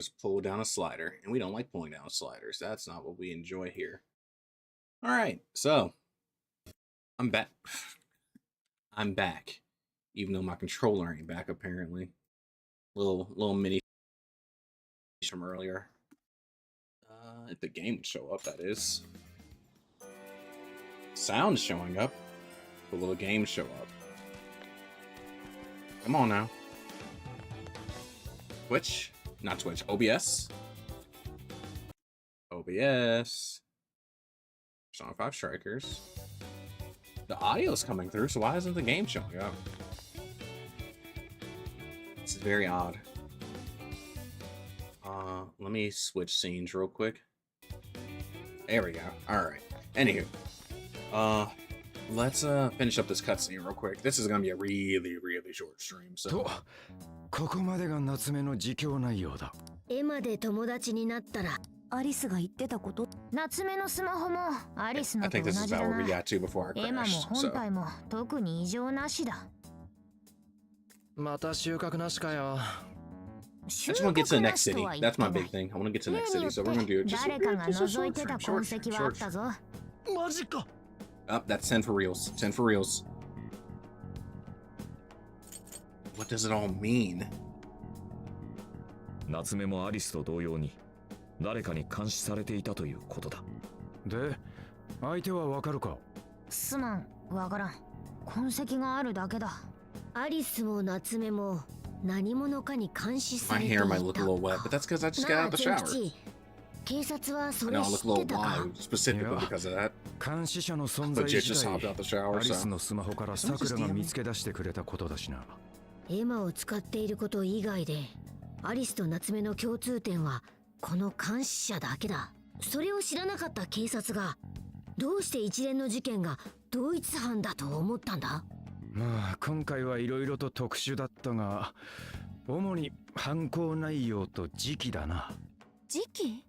Just pull down a slider, and we don't like pulling down sliders. That's not what we enjoy here. All right, so I'm back. I'm back, even though my controller ain't back apparently. Little mini from earlier. If the game would show up, that is. Sound's showing up. The little game show up. Come on now. Twitch, not Twitch. OBS. OBS. Song 5 Strikers. The audio's coming through, so why isn't the game showing up? This is very odd. Let me switch scenes real quick. There we go. Alright. Anywho. Let's finish up this cutscene real quick. This is gonna be a really short stream, so. ここまでが夏目の自供内容だ。エマで友達になったらアリスが言ってたこと。夏目のスマホもアリスのと同じだな。エマも本体も特に異常なしだ。また収穫なしかよ。I just want to get to the next city. That's my big thing. I want to get to the next city, so we're gonna do it just a short stream. Up, that's 10 for reals. 10 for reals. What does it all mean? 夏目もアリスと同様に誰かに監視されていたということだ。で、相手はわかるか？すまん、わからん。痕跡があるだけだ。アリスも夏目も何者かに監視されていた。 My hair might look a little wet, but that's because I just got out of the shower. 警察はそれ No, 知 I っ look a て little たか？ wild specifically because of that. 監視者の存在 Legit 自 just 体 hopped out the shower, アリス so. のスマホからさくらが見つけ出してくれたことだしな。エマを使っていること以外でアリスと夏目の共通点はこの監視者だけだ。それを知らなかった警察がどうして一連の事件が同一犯だと思ったんだ？まあ今回はいろいろと特殊だったが、主に犯行内容と時期だな。時期？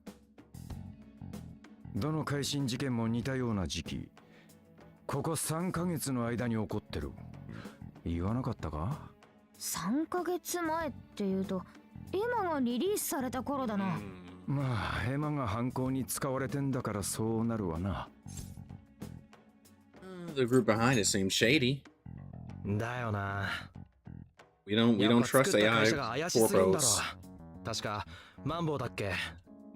どの改心事件も似たような時期。ここ3ヶ月の間に起こってる。言わなかったか？3ヶ月前っていうとエマがリリースされた頃だな。まあエマが犯行に使われてんだからそうなるわな。The group behind it seems shady. だよな。We don't trust AI for pros. 確かマンボウだっけ？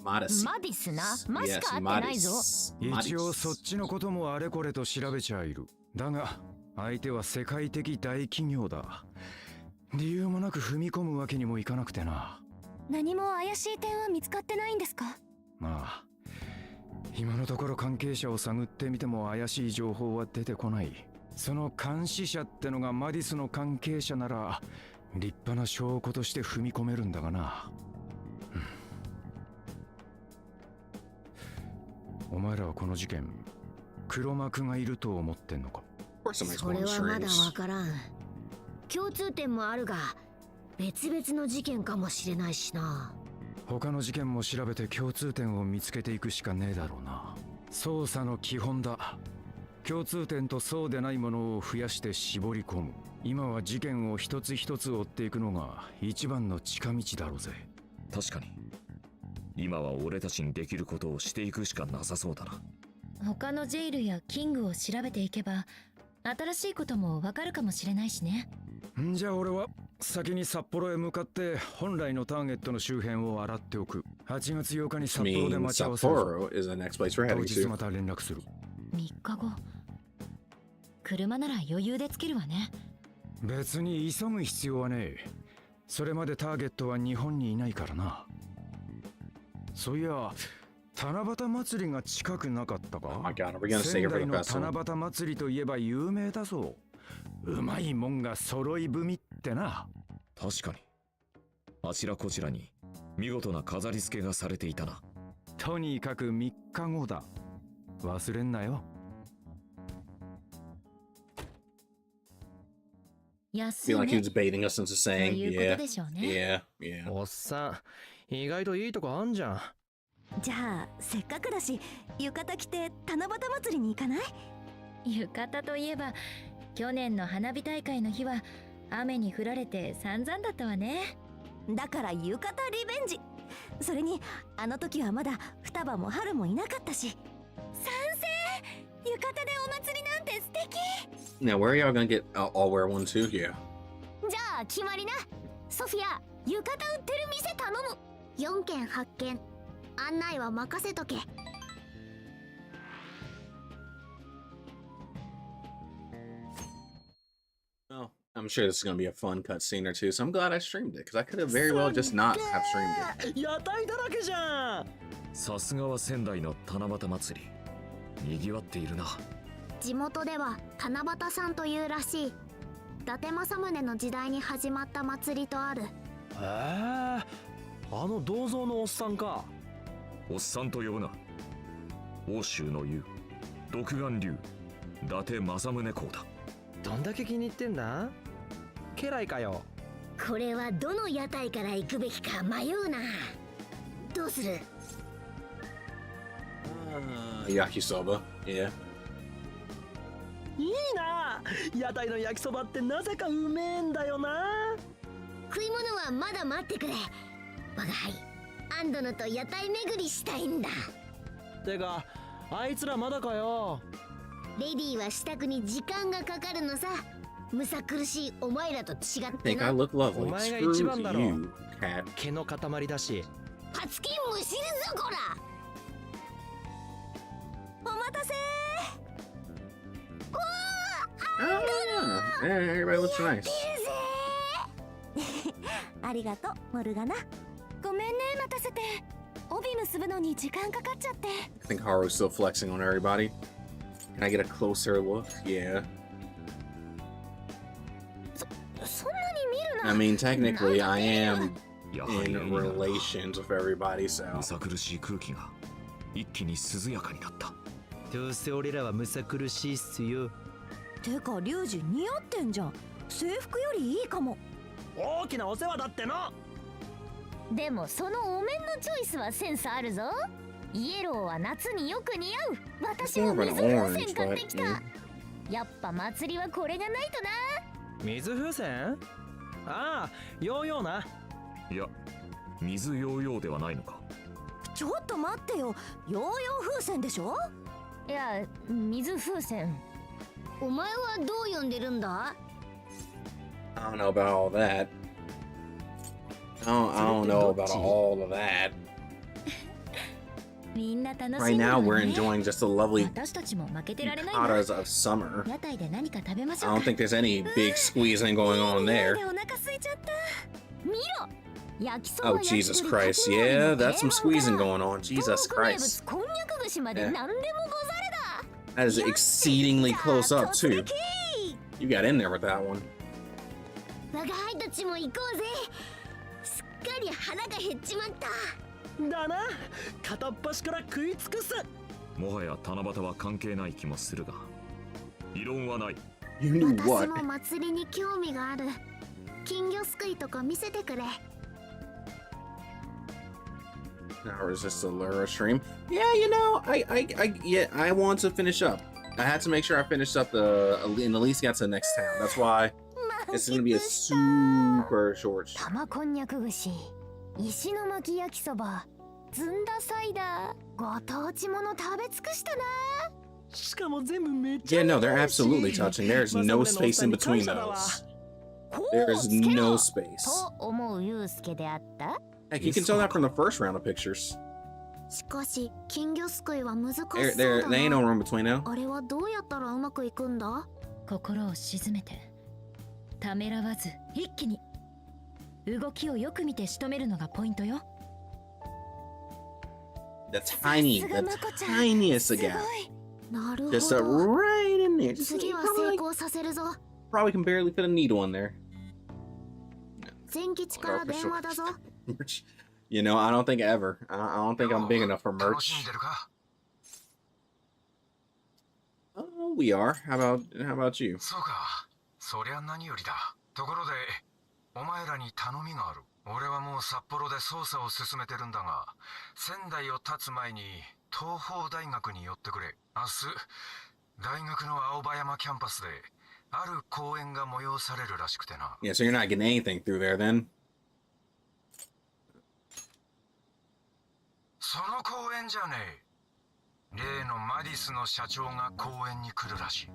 マディスな。マスか合ってないぞ。一応そっちのこともあれこれと調べちゃいる。だが相手は世界的大企業だ。理由もなく踏み込むわけにもいかなくてな。何も怪しい点は見つかってないんですか？まあ今のところ関係者を探ってみても怪しい情報は出てこない。その監視者ってのがマディスの関係者なら立派な証拠として踏み込めるんだがな。お前らはこの事件黒幕がいると思ってんのか？それはまだわからん。共通点もあるが別々の事件かもしれないしな。他の事件も調べて共通点を見つけていくしかねえだろうな。捜査の基本だ。共通点とそうでないものを増やして絞り込む。今は事件を一つ一つ追っていくのが一番の近道だろうぜ。確かに今は俺たちにできることをしていくしかなさそうだな。他のジェイルやキングを調べていけば新しいこともわかるかもしれないしね。んじゃあ俺は先に札幌へ向かって本来のターゲットの周辺を洗っておく。8月8日に札幌で待ち合わせる。当日また連絡する。3日後。車なら余裕でつけるわね。別に急ぐ必要はねえ。それまでターゲットは日本にいないからな。そういや七夕祭りが近くなかったか？仙台の七夕祭りといえば有名だぞ。うまいもんが揃い踏みってな。確かにあちらこちらに見事な飾り付けがされていたな。とにかく3日後だ。忘れんなよ。feel like he was baiting us into saying, yeah. おっさん、意外といいとこあんじゃん。じゃあせっかくだし浴衣着て七夕祭りに行かない？浴衣といえば去年の花火大会の日は雨に降られて散々だったわね。だから浴衣リベンジ。それにあの時はまだ双葉も春もいなかったし。賛成。浴衣でお祭りなんて素敵。 Now, where are y'all gonna get? I'll wear one too. Yeah. じゃあ決まりな。ソフィア、浴衣売ってる店頼む。4軒8軒、案内は任せとけ。Oh, I'm sure this is gonna be a fun cutscene or two. So I'm glad I streamed it because I could have very well just not have streamed it. 屋台だらけじゃん。さすがは仙台の七夕祭り。賑わっているな。地元では七夕さんというらしい。伊達政宗の時代に始まった祭りとある。へえ、あの銅像のおっさんか。おっさんと呼ぶな。欧州の湯、独眼竜、伊達政宗公だ。どんだけ気に入ってんだ。家来かよ。これはどの屋台から行くべきか迷うな。どうする？ Yakisoba. Yeah. いいな。屋台の焼きそばってなぜかうめえんだよな。食い物はまだ待ってくれ。我が輩、アンドノと屋台巡りしたいんだ。てか、あいつらまだかよ。レディーは支度に時間がかかるのさ。むさ苦しいお前らと違って Think I な。 look lovely. お前が Screw 一番だろ。 you, cat. 毛の塊だし。パツキンむしるぞこら。お待たせ。 Oh, yeah. Everybody looks nice. ありがとうモルガナ。ごめんね待たせて。帯結ぶのに時間かかっちゃって。 I think Haru's still flexing on everybody. Can I get a closer look? Yeah. そんなに見るな。 I mean, technically, I am やはり in いいな。 relations with everybody, む so. さ苦しい空気が一気に涼やかになった。どうせ俺らはむさ苦しいっすよ。てかリュウジ似合ってんじゃん。制服よりいいかも。大きなお世話だっての。でもそのお面のチョイスはセンスあるぞ。イエローは夏によく似合う。私も More of 水 an 風 orange, 船買って but きた。 yeah. やっぱ祭りはこれがないとな。水風船？ああ、ヨーヨーな。いや、水ヨーヨーではないのか。ちょっと待ってよ。ヨーヨー風船でしょ。いや、水風船。お前はどう呼んでるんだ？ I don't know about all that. I don't know about all of that. みんな楽しんで Right る now, わ we're ね。 enjoying just the lovely 私たちも負けてられないな。 yukatas of summer. 屋台で何か食べまし I ょう don't か。 think there's any big squeezing going on いい there. 匂いでお腹空いちゃった。見ろ。焼きそば Oh, 焼き鳥 Jesus かき氷 Christ. Yeah, の that's some 定 squeezing 番から going on. Jesus 東北名 Christ. 物こんにゃく串まで Yeah. 何でもござれだ。 That is exceedingly じゃあ close up, 突 too. 撃。 You got in there with that one. 我が輩たちも行こうぜ。すっかり腹が減っちまった。だな。片っ端から食い尽くす。もはや七夕は関係ない気もするが、異論はない。 You knew 私 what? も祭りに興味がある。金魚すくいとか見せてくれ。 Or is this a Lura stream? Yeah, you know, I want to finish up. I had to make sure I finished up and at least got to the next town. That's why it's gonna be a super short stream. 玉こんにゃく串、石の巻き焼きそば、ずんだサイダー、ご当地もの食べ尽くしたな。しかも全部めっちゃ Yeah, no, 似 they're 合うし。 absolutely touching. There's no 政宗のおっ space さ in んに感 between 謝だわ。 those. こ There う is つけろ no space. と思うユウスケであった。 Heck, you can tell that from the first round of pictures. しかし金魚すくいは難しそう There だ ain't な。 no room between now. あれはどうやったらうまくいくんだ？心を静めてためらわず一気に動きをよく見て仕留めるのがポイントよ。 The tiny, さす the がまこちゃん。 tiniest す of ごい。 gap. なるほ Just ど。 right in there. Just 次は probably, 成功させるぞ。 probably can barely fit a needle in there. 全吉から電話だぞ。 You know, I don't think ever. I don't think I'm big enough for 楽し merch. んでるか？ Oh, we are. How about you? そうか。そりゃ何よりだ。ところで、お前らに頼みがある。俺はもう札幌で捜査を進めてるんだが、仙台を立つ前に東邦大学に寄ってくれ。明日、大学の青葉山キャンパスで、ある講演が催されるらしくてな。 Yeah, so you're not getting anything through there then? その公園じゃねえ。例のマディスの社長が公園に来るらしい。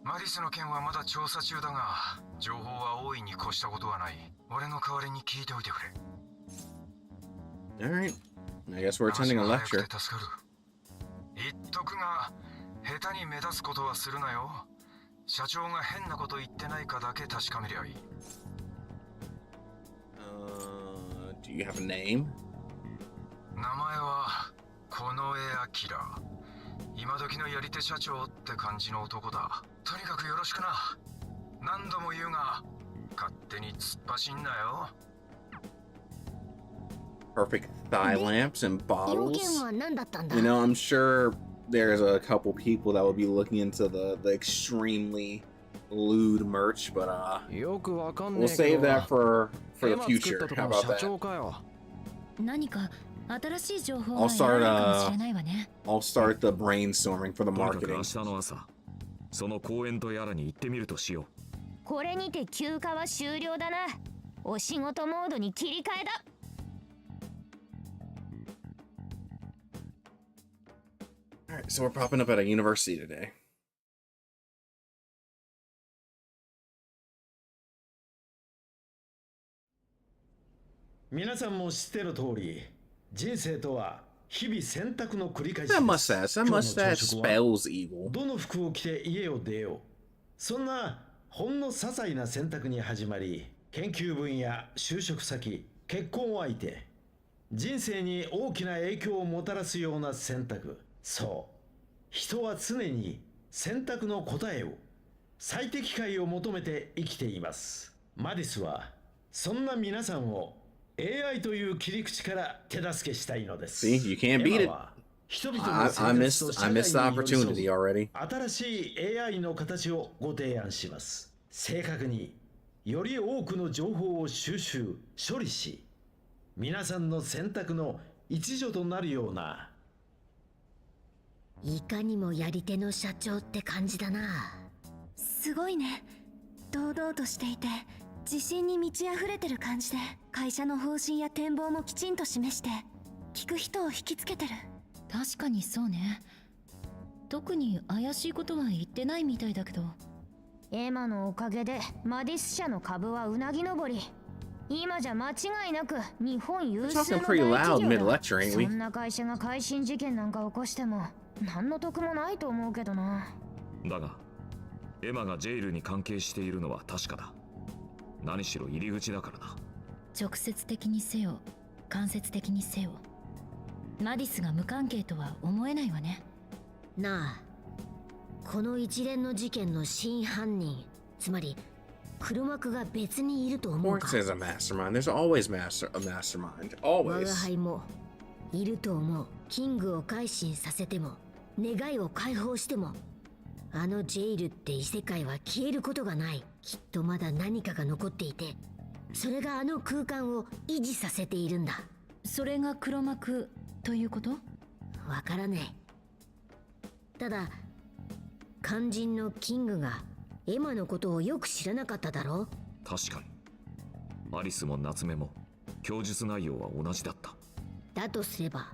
マディスの件はまだ調査中だが、情報は大いに越したことはない。俺の代わりに聞いておいてくれ。Alright. I guess we're attending a 話が lecture. 早くて助かる。言っとくが、下手に目立つことはするなよ。社長が変なこと言ってないかだけ確かめりゃいい。Do you have a name? 名前はこの絵アキラ。今時のやり手社長って感じの男だ。とにかくよろしくな。何度も言うが、勝手に突っ走んなよ。Perfect thigh lamps and 要 bottles. 件は何だったんだ？ You know, I'm sure there's a couple people that will be looking into the extremely lewd merch, but よくわかんね we'll えけ save ど that for the 今作っ future. たと How この about 社 that? 長かよ。何か新しい情報 I'll が得られるかも start しれないわね。 I'll start the brainstorming for the とにかく marketing. 明日の朝その公園とやらに行ってみるとしよこれにて休暇は終了だな。お仕事モードに切り替えだ。Alright, so we're popping up at a university today. 皆さんも知っての通り、人生とは日々選択の繰り返しで That す。 mustache, that 今日の mustache 朝食は spells evil. どの服を着て家を出よう。そんなほんの些細な選択に始まり、研究分野、就職先、結婚相手、人生に大きな影響をもたらすような選択。そう、人は常に選択の答えを、最適解を求めて生きています。マディスはそんな皆さんをAI という切り口から手助けしたいのです。 See, you can't beat it. エマは人々の I 生活と missed 社 I 会 missed the に寄り添 opportunity う already. 新しい AI の形をご提案します。正確により多くの情報を収集処理し、皆さんの選択の一助となるような。いかにもやり手の社長って感じだな。すごいね。堂々としていて自信に満ち溢れてる感じで、会社の方針や展望もきちんと示して聞く人を引きつけてる。確かにそうね。特に怪しいことは言ってないみたいだけど。エマのおかげでマディス社の株はうなぎ登り。今じゃ間違いなく日本有 We're 数 talking の pretty 大 loud 企業 mid だ。 lecture, ain't そ we? んな会社が改心事件なんか起こしても何の得もないと思うけどな。う。だがエマがジェイルに関係しているのは確かだ。何しろ入り口だからな。直接的にせよ間接的にせよ、マディスが無関係とは思えないわね。なあ、この一連の事件の真犯人、つまり黒幕が別にいると思う Of か？ course there's a mastermind. There's always a mastermind. 我が Always. 輩もいると思う。キングを改心させても願いを解放しても、あのジェイルって異世界は消えることがない。きっとまだ何かが残っていて、それがあの空間を維持させているんだ。それが黒幕ということ？わからねえ。ただ肝心のキングがエマのことをよく知らなかっただろう。確かにアリスも夏目も供述内容は同じだった。だとすれば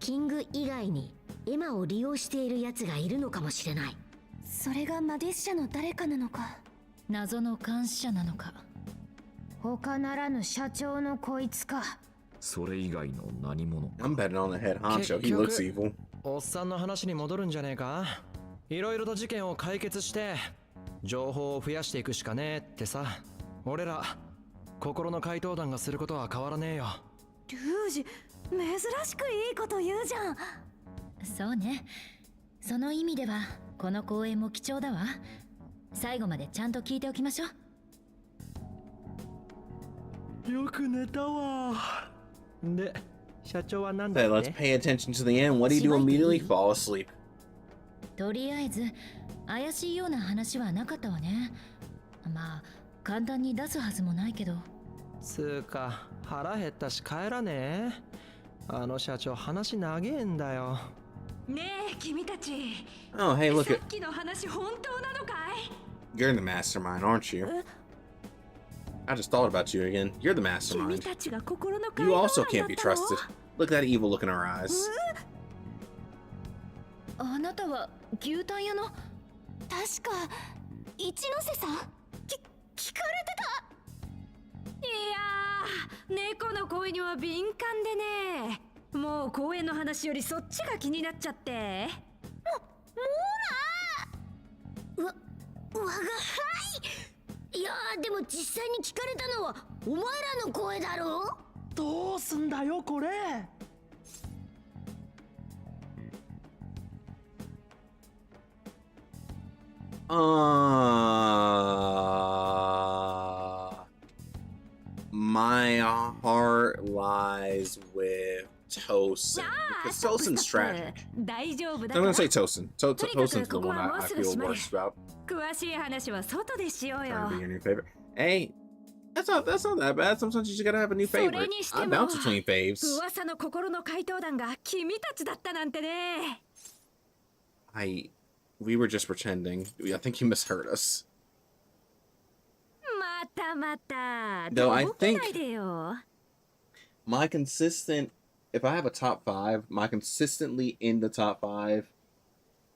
キング以外にエマを利用している奴がいるのかもしれない。それがマディス社の誰かなのか、謎の監視者なのか。他ならぬ社長のこいつか。それ以外の何者か。 I'm betting on the head honcho. He looks evil. おっさんの話に戻るんじゃねえか。いろいろと事件を解決して情報を増やしていくしかねえってさ。俺ら心の怪盗団がすることは変わらねえよ。ルージ、珍しくいいこと言うじゃん。そうね。その意味ではこの公演も貴重だわ。最後までちゃんと聞いておきましょう。よく寝たわ。で、社長は何 Hey, だっ let's て？ pay attention to the end. What do you do immediately? Fall asleep. とりあえず怪しいような話はなかったわね。まあ簡単に出すはずもないけど。つーか腹減ったし帰らねえ。あの社長話長えんだよ。ねえ君たち、 Oh, hey, look さ at っきの話本当なのかい？ you're the mastermind, aren't you? I just thought about you again. You're the 君 mastermind. たちが心の怪 You 盗団 also だ can't be ったの？ trusted. Look at that evil look in her eyes. あなたは牛タン屋の。確か一ノ瀬さん。聞かれてた。いやー、猫の声には敏感でね。もう公園の話よりそっちが気になっちゃって。我が輩。いやー、でも実際に聞かれたのはお前らの声だろ。どうすんだよこれ。My heart lies with Tosin because Tosin's tragic. 大丈夫だ I'm から。 gonna say Tosin. Tosin's the ここ one はもう I すぐ feel 閉まる。 worst about. 詳しい話は外でしようよ。 Trying to be your new favorite. Hey, that's not that bad. Sometimes you just gotta have a new それ favorite. にして I も bounce between faves. 噂の心の怪盗団が君たちだったなんてね。We were just pretending. I think you misheard us. またまた。 Though I とぼけ think ないでよ。 my consistent, if I have a top 5, my consistently in the top 5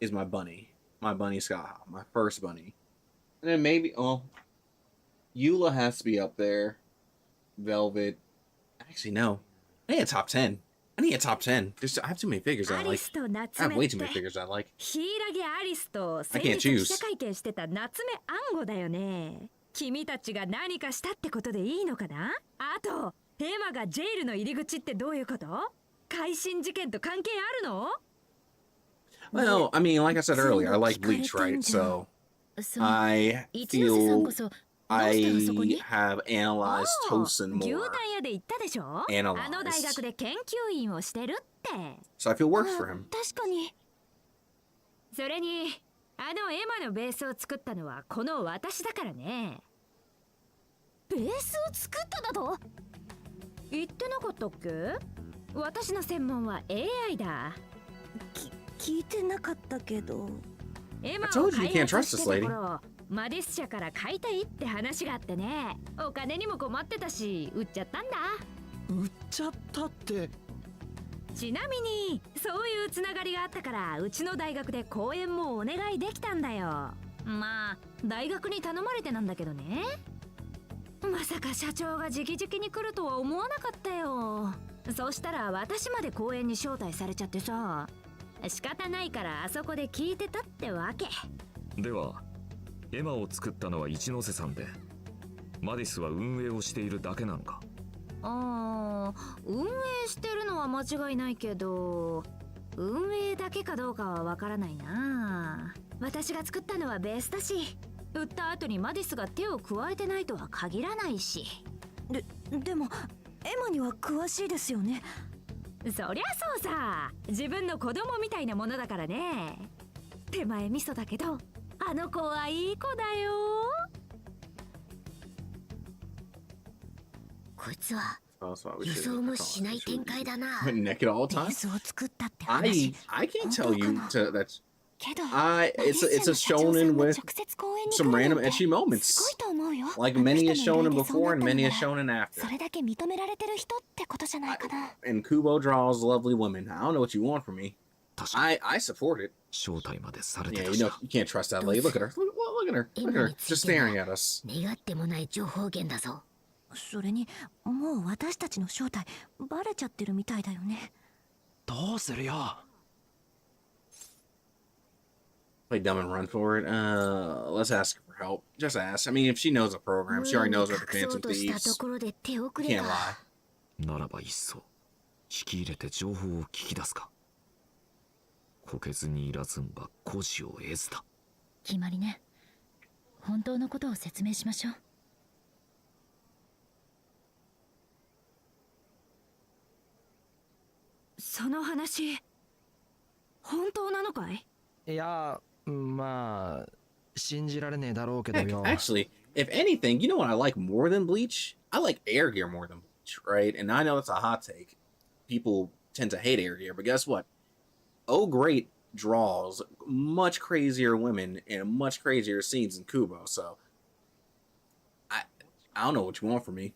is my bunny. My bunny Scott, my first bunny. And then maybe, Eula has to be up there. Velvet. Actually, no. I need a top 10. I need a top 10. I have too many figures I ア like. リスと I 夏 have 目 way っ too many て figures I like. 柊アリスと I 先 can't 日記 choose. 者会見してた夏目暗号だよね。君たちが何かしたってことでいいのかな。あとエマがジェイルの入り口ってどういうこと。改心事件と関係あるの。 Well, I mean, like I said earlier, I like Bleach, right? So その I 一ノ瀬さん feel こそ I どうしてあそこに。 have analyzed お Tosin 牛 more. タン屋で言ったでしょ。 Analyzed. あの大学で研究員をしてるって。 So I feel worse for him. 確かに。それにあのエマのベースを作ったのはこの私だからね。ベースを作っただと。言ってなかったっけ。私の専門は AI だ。聞いてなかったけど。エマ I を told you 開 you can't 発 trust し this てた lady. 頃マディス社から買いたいって話があってね。お金にも困ってたし売っちゃったんだ。売っちゃったって。ちなみにそういうつながりがあったからうちの大学で講演もお願いできたんだよ。まあ大学に頼まれてなんだけどね。まさか社長が直々に来るとは思わなかったよ。そしたら私まで講演に招待されちゃってさ。仕方ないからあそこで聞いてたってわけ。ではエマを作ったのは一ノ瀬さんで、マディスは運営をしているだけなのか。運営してるのは間違いないけど運営だけかどうかはわからないな。私が作ったのはベースだし売った後にマディスが手を加えてないとは限らないし。でもエマには詳しいですよね。そりゃそうさ。自分の子供みたいなものだからね。手前味噌だけどあの子はいい子だよ。こいつは That's why we 予 should 想もしない展開だな。 naked all ベ the ー time. スを作ったって話。 I can't tell you to that's けど it's a shonen with some random ecchi すご moments. いと思うよ。 Like あの many 人 is の shonen 依頼でそうな before っ and た many な is ら shonen after. それだけ認められてる人ってことじゃないかな。 And Kubo draws lovely women. I don't know what you want from me. 確かに I support it. 招待までされて Yeah, た you し know な。 you can't trust that lady. Look at her. Look at her. Look at her. Just staring at us. 願ってもない情報源だぞ。それにもう私たちの正体バレちゃってるみたいだよね。どうするよ。Play dumb and run for it. Let's ask her for help. Just ask. I mean, if she knows the program, she already knows about the 隠そ Phantom うとしたと Thieves. ころで手遅 You れ can't か。 lie. ならばいっそ引き入れて情報を聞き出すか。こけずにいらずんば孤児を得ずだ。決まりね。本当のことを説明しましょう。その話本当なのかい。いや、まあ信じられねえだろうけど Heck, よ。 actually, if anything, you know what I like more than Bleach? I like Air Gear more than Bleach, right? And I know that's a hot take. People tend to hate Air Gear, but guess what? Oh, great draws much crazier women and much crazier scenes than Kubo. So I don't know what you want from me.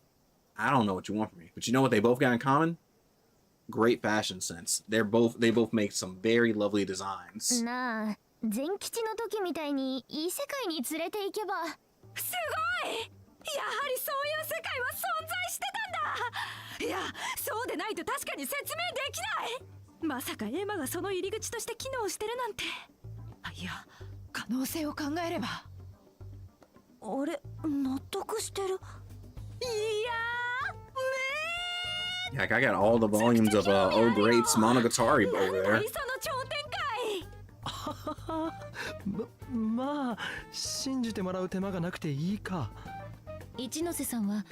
I don't know what you want from me. But you know what they both got in common? great fashion sense. They both make some very lovely designs. なあ、全吉の時みたいにいい世界に連れて行けば。すごい。やはりそういう世界は存在してたんだ。いや、そうでないと確かに説明できない。まさかエマがその入り口として機能してるなんて。いや、可能性を考えれば。あれ、納得してる。いやー、Heck, I got all the volumes of Oh Great's Monogatari over there. その頂点かい。まあ信じてもらう手間がなくていいか。一ノ瀬さんは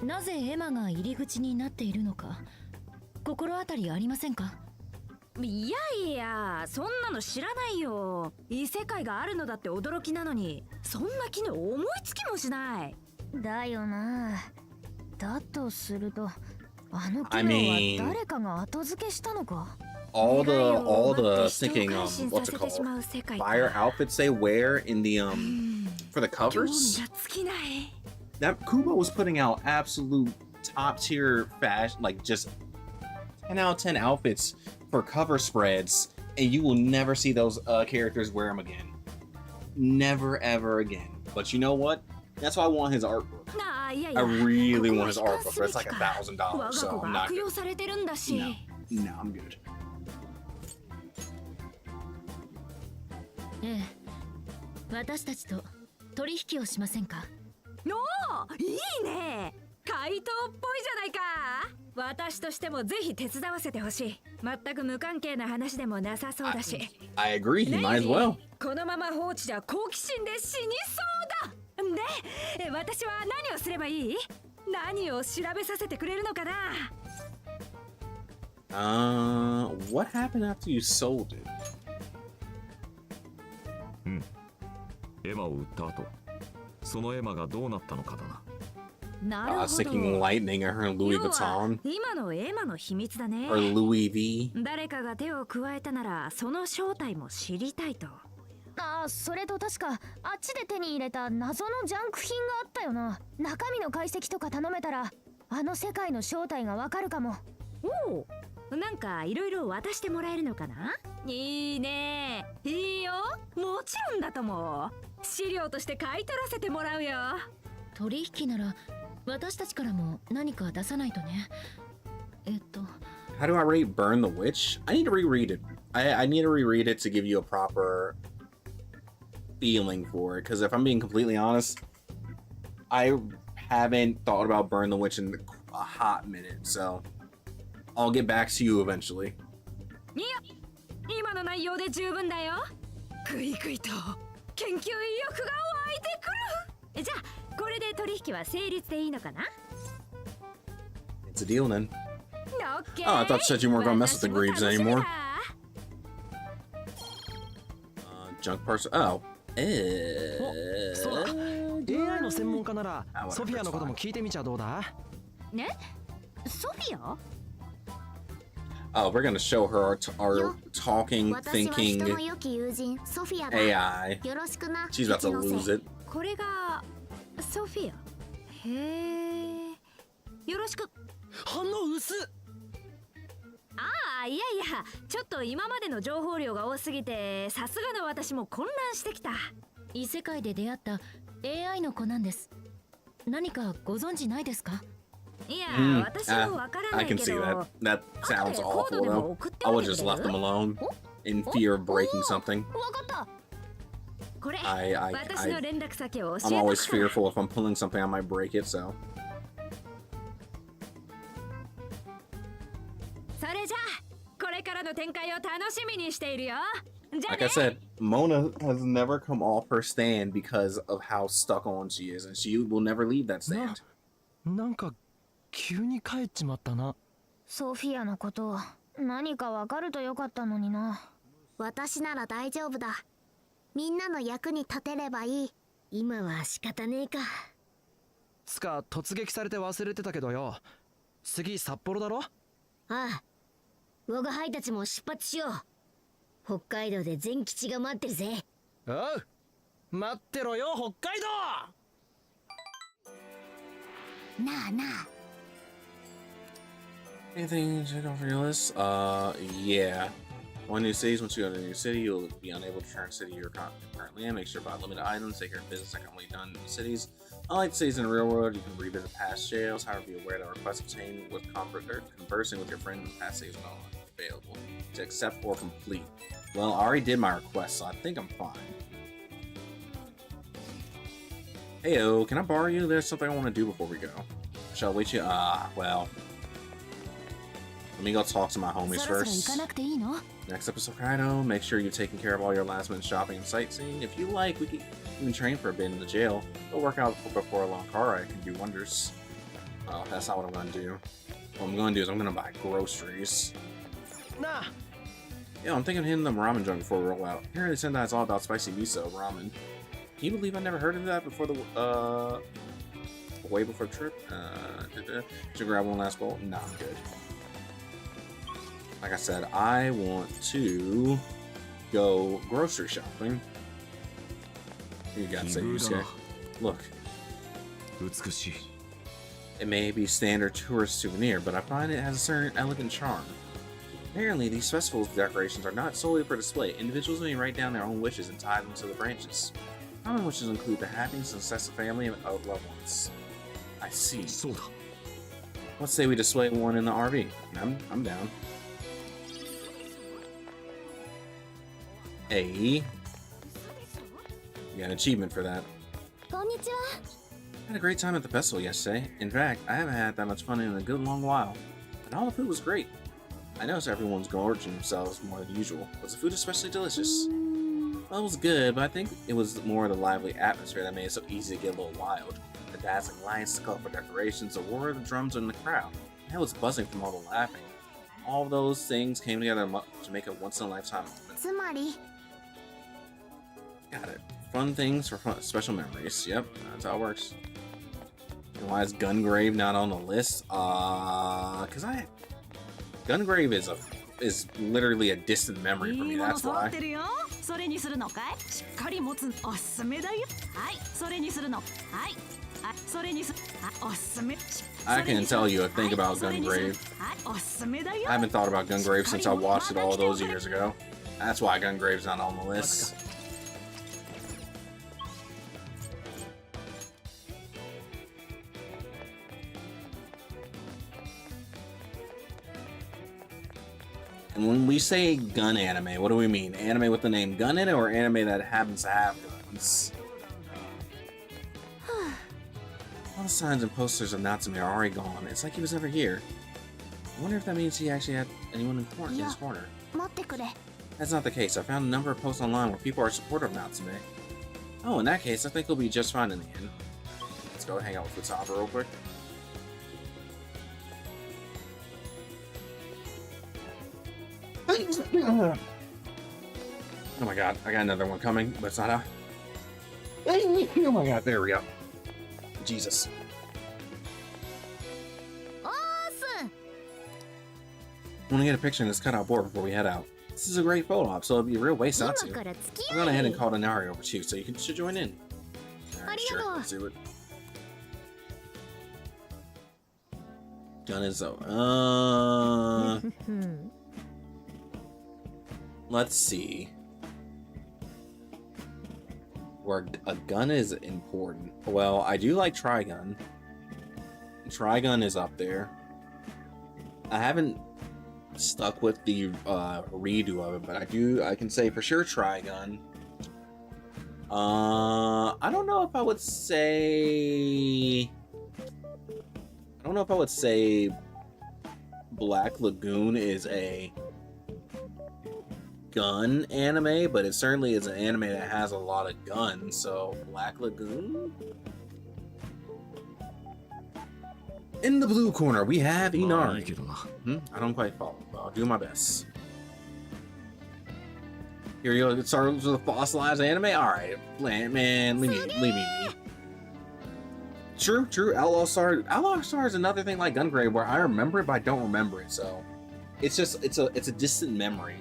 なぜエマが入り口になっているのか心当たりありませんか？いやいや、そんなの知らないよ。異世界があるのだって驚きなのに、そんな機能思いつきもしない。だよな。だとすると、あの機能は誰かが後付けしたのか。All the thinking what's it called? Fire outfits they wear in the for the covers. That Kubo was putting out absolute top tier fashion, like just 10 out of 10 outfits for cover spreads, and you will never see those characters wear them again. Never ever again. But you know what? That's why I want his art book. I really want his art book, but it's like $1,000, so I'm not good. No, I'm good. ええ、私たちと取引をしませんか？おー、いいね。怪盗っぽいじゃないか。私としてもぜひ手伝わせてほしい。全く無関係な話でもなさそうだし。I agree, he might as well. このまま放置じゃ好奇心で死にそうだ。で、私は何をすればいい？何を調べさせてくれるのかな？ What happened after you sold it? エマを売った後、そのエマがどうなったのかだな。なるほど。Sticking lightning at her Louis Vuitton. 今のエマの秘密だね。Or Louis V. 誰かが手を加えたなら、その正体も知りたいと。あ、それと確かあっちで手に入れた謎のジャンク品があったよな。中身の解析とか頼めたら、あの世界の正体がわかるかも。おお、なんかいろいろ渡してもらえるのかな？いいね。いいよ。もちろんだとも。資料として買い取らせてもらうよ。取引なら私たちからも何か出さないとね。How do I rate Burn the Witch? I need to reread it. I need to reread it to give you a proper feeling for it. Because if I'm being completely honest, I haven't thought about Burn the Witch in a hot minute. So I'll get back to you eventually. いや、今の内容で十分だよ。ぐいぐいと研究意欲が湧いてくる。じゃあこれで取引は成立でいいのかな？ It's a deal then. Okay. Oh, I thought you said you weren't gonna mess with the Greaves anymore. Junk parcel. Oh. そうだ。AI の専門家ならソフィアのことも聞いてみちゃどうだ？ね？ソフィア？ Oh, we're gonna show her our talking, thinking AI. She's about to lose it. これがソフィア。へえ。よろしく。反応薄っ。ああ、いやいや、ちょっと今までの情報量が多すぎて、さすがの私も混乱してきた。異世界で出会った AI の子なんです。何かご存知ないですか？いや、私もわからな I いけ can ど。see that. That sounds awful though. I would just left them alone in fear of breaking something. わかった。これ、I'm 私の連絡先を教えて。 always fearful if I'm pulling something I might break it, so. それじゃあ、これからの展開を楽しみにしているよ。じゃあ Like I said, Mona has never come off her stand because of how stuck on she is, and she will never leave that stand. なんか急に帰っちまったな。ソフィアのこと何かわかるとよかったのにな。私なら大丈夫だ。みんなの役に立てればいい。今は仕方ねえか。つか突撃されて忘れてたけどよ。次札幌だろ？ああ。我が輩たちも出発しよう。北海道で全吉が待ってるぜ。おう。待ってろよ北海道。なあなあ。Anything to check off your list? Yeah. One new cities. Once you go to a new city, you'll be unable to return to the city you're currently in. Make sure to buy limited items. Take care of business like only done in the cities. Unlike the cities in the real world, you can revisit past jails. However, be aware that requests obtained with conversing with your friends in past cities are not available to accept or complete. Well, I already did my request, so I think I'm fine. Heyo, can I borrow you? There's something I want to do before we go. Shall I wait you? Well. Let me go talk to my homies first. Next episode, Kaido, make sure you've taken care of all your last minute shopping and sightseeing. If you like, we can even train for a bit in the jail. It'll work out before a long car ride can do wonders. That's not what I'm going to do. What I'm going to do is I'm going to buy groceries. Nah. Yeah, I'm thinking of hitting the ramen joint before we roll out. Here they said that it's all about spicy miso ramen. Can you believe I never heard of that before the, way before the trip? Should I grab one last bowl? Nah, I'm good. Like I said, I want to go grocery shopping. You got to say, Yusuke. Look. It may be standard tourist souvenir, but I find it has a certain elegant charm. Apparently, these festivals' decorations are not solely for display. Individuals may write down their own wishes and tie them to the branches. Common wishes include the happiness and success of family and of loved ones. I see. Let's say we display one in the RV. I'm down. You got an achievement for that. I had a great time at the festival yesterday. In fact, I haven't had that much fun in a good long while. And all the food was great. I noticed everyone's gorging themselves more than usual. Was the food especially delicious? Well, it was good, but I think it was more the lively atmosphere that made it so easy to get a little wild. The dazzling lights, the colorful decorations, the roar of the drums in the crowd. I was buzzing from all the laughing. All of those things came together to make a once-in-a-lifetime moment. Got it. Fun things for fun, special memories. Yep, that's how it works. And why is Gungrave not on the list? Cause Gungrave is literally a distant memory for me. That's why. I can tell you a thing about Gungrave. I haven't thought about Gungrave since I watched it all those years ago. That's why Gungrave's not on the list. And when we say gun anime, what do we mean? Anime with the name gun in it, or anime that happens to have guns? All the signs and posters of Natsume are already gone. It's like he was never here. I wonder if that means he actually had anyone important in his corner. That's not the case. I found a number of posts online where people are supportive of Natsume. Oh, in that case, I think he'll be just fine in the end. Let's go hang out with Futaba real quick. Oh my god, I got another one coming, but it's not out. Oh my god, there we go. Jesus. Awesome! I want to get a picture in this cutout board before we head out. This is a great photo op, so it'd be a real waste not to. I'm going ahead and call Inari over too, so you should join in. Alright, sure, let's do it. Gun is though. Let's see. Where a gun is important. Well, I do like Trigun. Trigun is up there. I haven't stuck with the redo of it, but I can say for sure Trigun. I don't know if I would say Black Lagoon is a gun anime, but it certainly is an anime that has a lot of guns, so Black Lagoon? In the blue corner, we have Inari. I don't quite follow, but I'll do my best. Here you go, it starts with a fossilized anime? Alright, man, leave me be. True, Outlaw Star is another thing like Gungrave where I remember it, but I don't remember it, so it's a distant memory.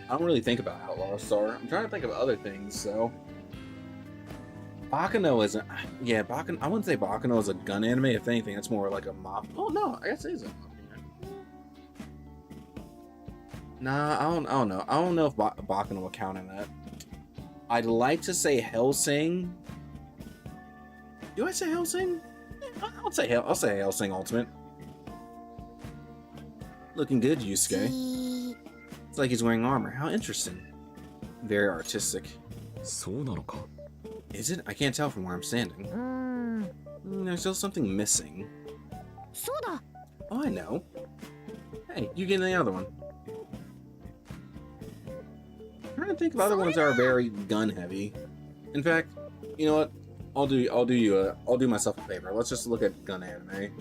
I don't really think about Outlaw Star. I'm trying to think of other things, so. Baccano isn't. Yeah, Baccano. I wouldn't say Baccano is a gun anime. If anything, it's more like a mob. Oh, no. I guess it is a mob anime. Nah, I don't know. I don't know if Baccano will count in that. I'd like to say Hellsing. Do I say Hellsing? I'll say Hellsing Ultimate. Looking good, Yusuke. It's like he's wearing armor. How interesting. Very artistic. そうなのか? Is it? I can't tell from where I'm standing. There's still something missing. そうだ。 Oh, I know. Hey, you get the other one. I'm trying to think of other ones that are very gun heavy. In fact, you know what? I'll do myself a favor. Let's just look at gun anime.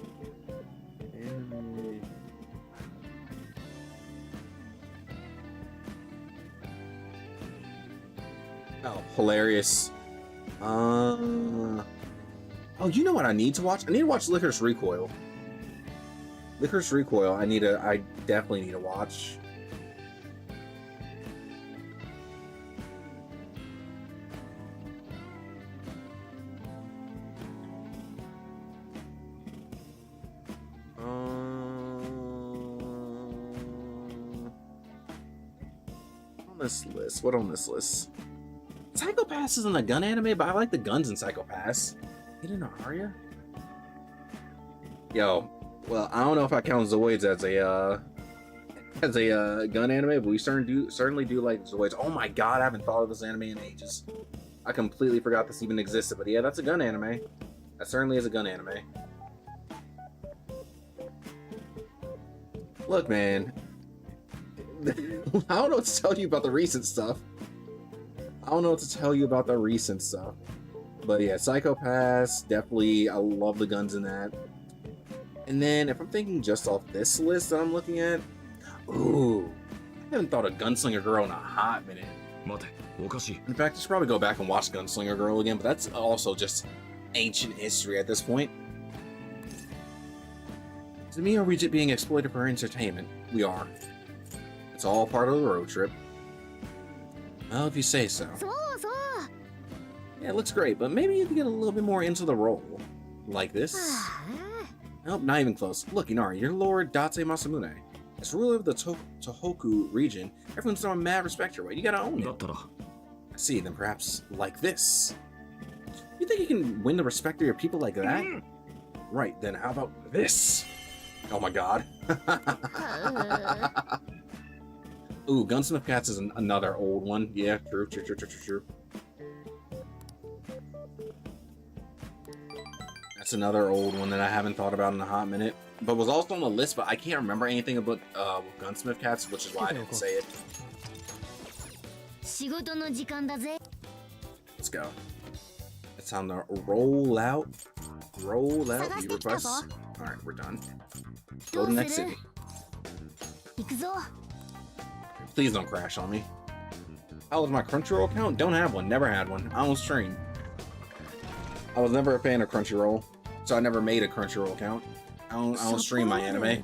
Oh, hilarious. Oh, you know what I need to watch? I need to watch Licorice Recoil. Licorice Recoil, I definitely need to watch. On this list, what on this list? Psycho Pass isn't a gun anime, but I like the guns in Psycho Pass. Hidden Aria? Yo, well, I don't know if I count Zoids as a gun anime, but we certainly do like Zoids. Oh my god, I haven't thought of this anime in ages. I completely forgot this even existed, but yeah, that's a gun anime. That certainly is a gun anime. Look, man. I don't know what to tell you about the recent stuff. But yeah, Psycho Pass, definitely, I love the guns in that. And then, if I'm thinking just off this list that I'm looking at, ooh, I haven't thought of Gunslinger Girl in a hot minute. In fact, I should probably go back and watch Gunslinger Girl again, but that's also just ancient history at this point. To me, are we just being exploited for entertainment? We are. It's all part of the road trip. Well, if you say so. Yeah, it looks great, but maybe you can get a little bit more into the role. Like this. Nope, not even close. Look, Inari, you're Lord Date Masamune. As ruler of the Tohoku region, everyone's throwing mad respect your way. You gotta own it. I see, then perhaps like this. You think you can win the respect of your people like that? Right, then how about this? Oh my god. Ooh, Gunsmith Cats is another old one. Yeah, true. That's another old one that I haven't thought about in a hot minute. But was also on the list, but I can't remember anything about Gunsmith Cats, which is why I didn't say it. Let's go. It's time to roll out view requests. Alright, we're done. Go to the next city. Please don't crash on me. How was my Crunchyroll account? Don't have one. Never had one. I don't stream. I was never a fan of Crunchyroll, so I never made a Crunchyroll account. I don't stream my anime.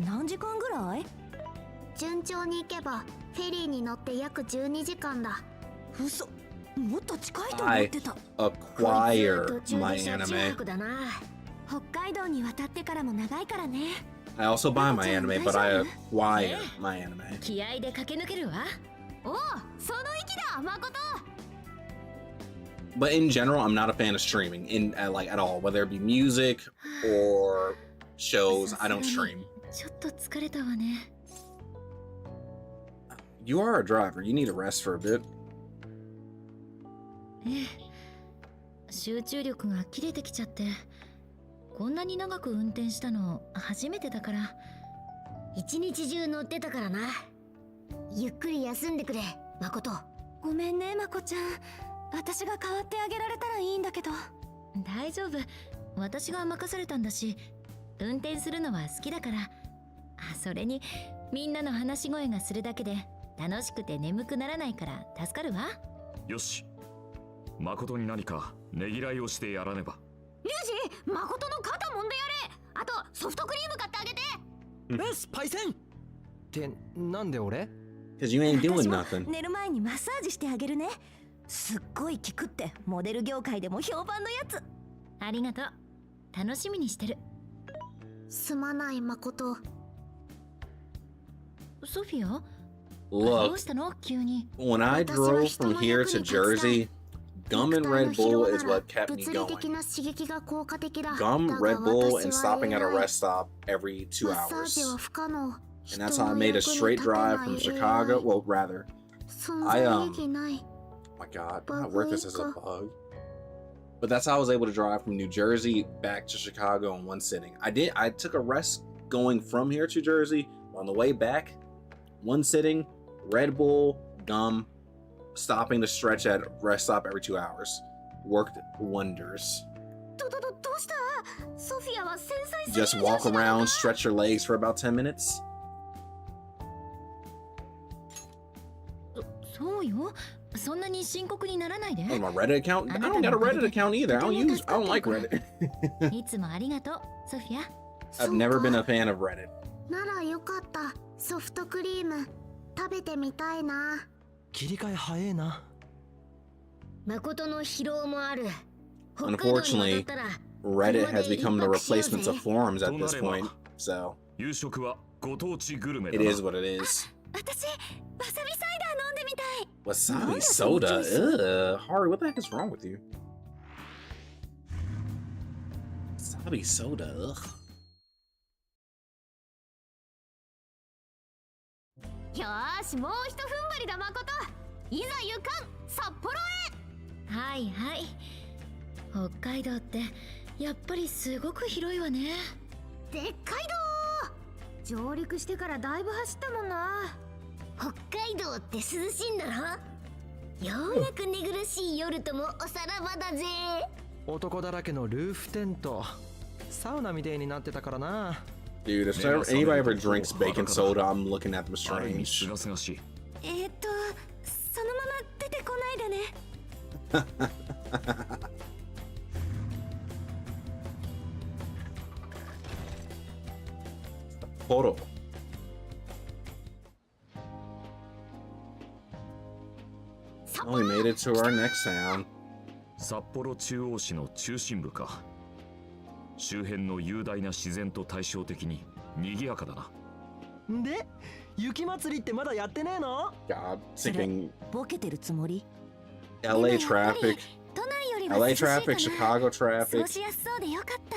順調に行けばフェリーに乗って約12時間だ。嘘、もっと近いと思 I ってた。 acquire my anime. 北海道に渡ってからも長いからね。I also buy my anime, but I acquire my anime. 気合で駆け抜けるわ。おお、その息だ、誠。 But in general, I'm not a fan of streaming like at all. Whether it be music or shows, I don't stream. ちょっと疲れたわね。You are a driver. You need to rest for a bit. ええ、集中力が切れてきちゃって、こんなに長く運転したの初めてだから。一日中乗ってたからな。ゆっくり休んでくれ、誠。ごめんね、まこちゃん。私が代わってあげられたらいいんだけど。大丈夫。私が任されたんだし、運転するのは好きだから。あ、それにみんなの話し声がするだけで楽しくて眠くならないから助かるわ。よし、誠に何かねぎらいをしてやらねば。リュウジ、誠の肩揉んでやれ。あとソフトクリーム買ってあげて。よし、パイセンってなんで俺？ Cause you ain't doing 私も nothing. 寝る前にマッサージしてあげるね。すっごい効くってモデル業界でも評判のやつ。ありがとう。楽しみにしてる。すまない誠。ソフィア、Look, どうしたの急に。 when I drove from here to Jersey, gum and Red Bull is what kept me 物理 going. 的な刺激が効果的だ。 Gum, だが Red Bull, 私 and は stopping at a 偉い rest stop every 2マッサージは hours. 不可能。 And that's how I made a straight drive from Chicago. Well, rather, 存在意義ない。 oh my God, not worth this as a bug. But that's how I was able to drive from New Jersey back to Chicago in one sitting. I took a rest going from here to Jersey. On the way back, one sitting, Red Bull, gum, stopping to stretch at rest stop every 2 hours. Worked wonders. どうした？ソフィアは繊細すぎる Just walk around, stretch your legs for about 10 minutes. そうよ。そんなに深刻にならないで。 Oh, my Reddit account? I don't got a Reddit account either. I don't like Reddit. いつもありがとう、ソフィア。 I've never been a fan of Reddit. ならよかった。ソフトクリーム食べてみたいな。切り替え早えな。誠の疲労もある。 Unfortunately, Reddit has become the replacement of forums at this point, so 夕食はご当地グルメだ it な。 is what it is. 私わさびサイダー飲んでみたい。 Wasabi soda? Ugh. Hari, what the heck is wrong with you? Wasabi soda? Ugh. よーし、もうひと踏ん張りだ誠。いざ行かん札幌へ。はいはい。北海道ってやっぱりすごく広いわね。でっかいどー。上陸してからだいぶ走ったもんな。北海道って涼しいんだろ。ようやく寝苦しい夜ともおさらばだぜ。男だらけのルーフテント。サウナみたいになってたからな。 Dude, if anybody ever drinks baking soda, I'm looking at them ある意味 strange. すがすがしい。そのまま出てこないでね。 Photo. Oh, we made it to our next town. 札幌中央市の中心部か。周辺の雄大な自然と対照的に賑やかだな。で、雪祭りってまだやってねえの？ God, thinking ボケてるつもり？ LA traffic, 都内よりは LA 涼しいかな。 traffic, Chicago そ traffic. うしやすそうでよかった。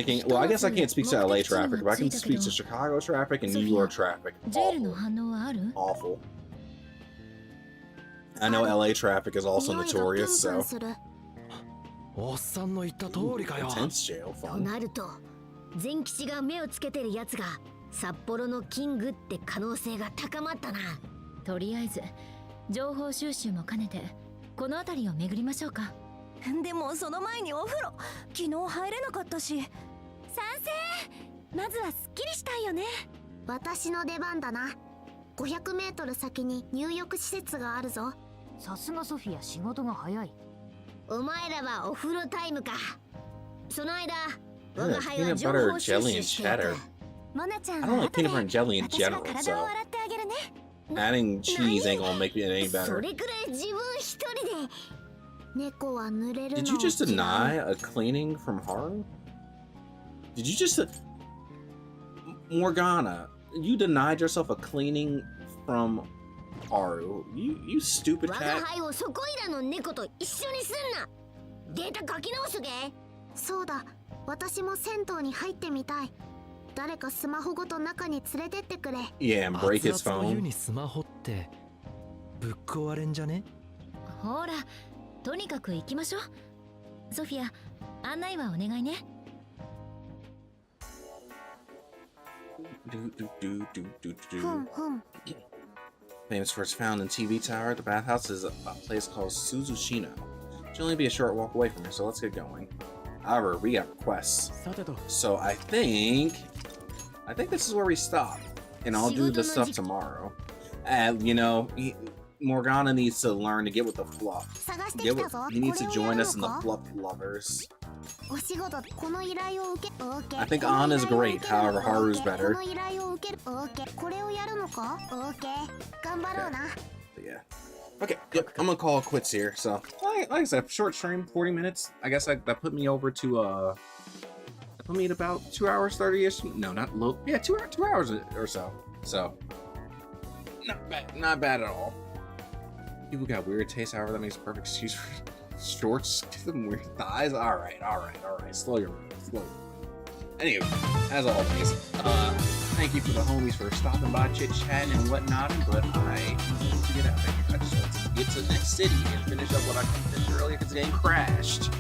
Thinking, well, I guess I can't speak to LA traffic, but I can speak to Chicago traffic and New York traffic. ジェールの Awful. 反応はある？ Awful. I know LA traffic is also 匂いがプン notorious, プ so ンする。おっさんの言った通りかよ。 intense jail と fun. なると善吉が目をつけてるやつが札幌のキングって可能性が高まったな。とりあえず情報収集も兼ねてこの辺りを巡りましょうか。でもその前にお風呂昨日入れなかったし。賛成。まずはすっきりしたいよね。私の出番だな。500メートル先に入浴施設があるぞ。さすがソフィア、仕事が早い。お前らはお風呂タイムか。その間、我 Yeah, が輩は peanut 情 butter 報収 jelly 集 and してやる。 cheddar. モナちゃん I は don't like 後で peanut butter and jelly in 私が general, 体を so 洗ってあげるね。 adding cheese ain't gonna make it any そ better. れくらい自分一人で。猫は濡れるの Did you just 嫌い deny a cleaning from Haru? Did you just Morgana? You denied yourself a cleaning from Haru. You stupid 我が cat. 輩をそこいらの猫と一緒にすんな。データ書き直すげ。そうだ、私も銭湯に入ってみたい。誰かスマホごと中に連れてってくれ。 Yeah, and break his 熱々の湯 phone. にスマホってぶっ壊れんじゃね？ほら、とにかく行きましょう。ソフィア、案内はお願いね。ふんふん。 Famous for its found in TV tower, the bathhouse is a place called Suzushino. Should only be a short walk away from here, so let's get going. However, we got requests. さてと。 So I think this is where we stop, and I'll do the stuff tomorrow. And you know, Morgana needs to learn to get with the fluff. 探してき Get た with, ぞ。 he needs to これをや join る us in の the か？ fluff lovers. お仕事、この依頼を受け、OK。 I think Ann is great, however, Haru's こ better. の依頼を受ける、OK。これをやるのか？ OK。頑張ろうな。 But yeah. Okay, yep, I'm gonna call it quits here. So, like I said, short stream, 40 minutes. I guess that put me over to that put me at about 2 hours 30ish. No, not low. Yeah, 2 hours or so. So, Not bad. Not bad at all. People got weird tastes, however, that makes a perfect excuse for shorts. Give them weird thighs. Alright. Slow your roll. Anyway, as always, thank you for the homies for stopping by, chit-chatting and whatnot, but I need to get out of here. I just want to get to the next city and finish up what I couldn't finish earlier because the game crashed.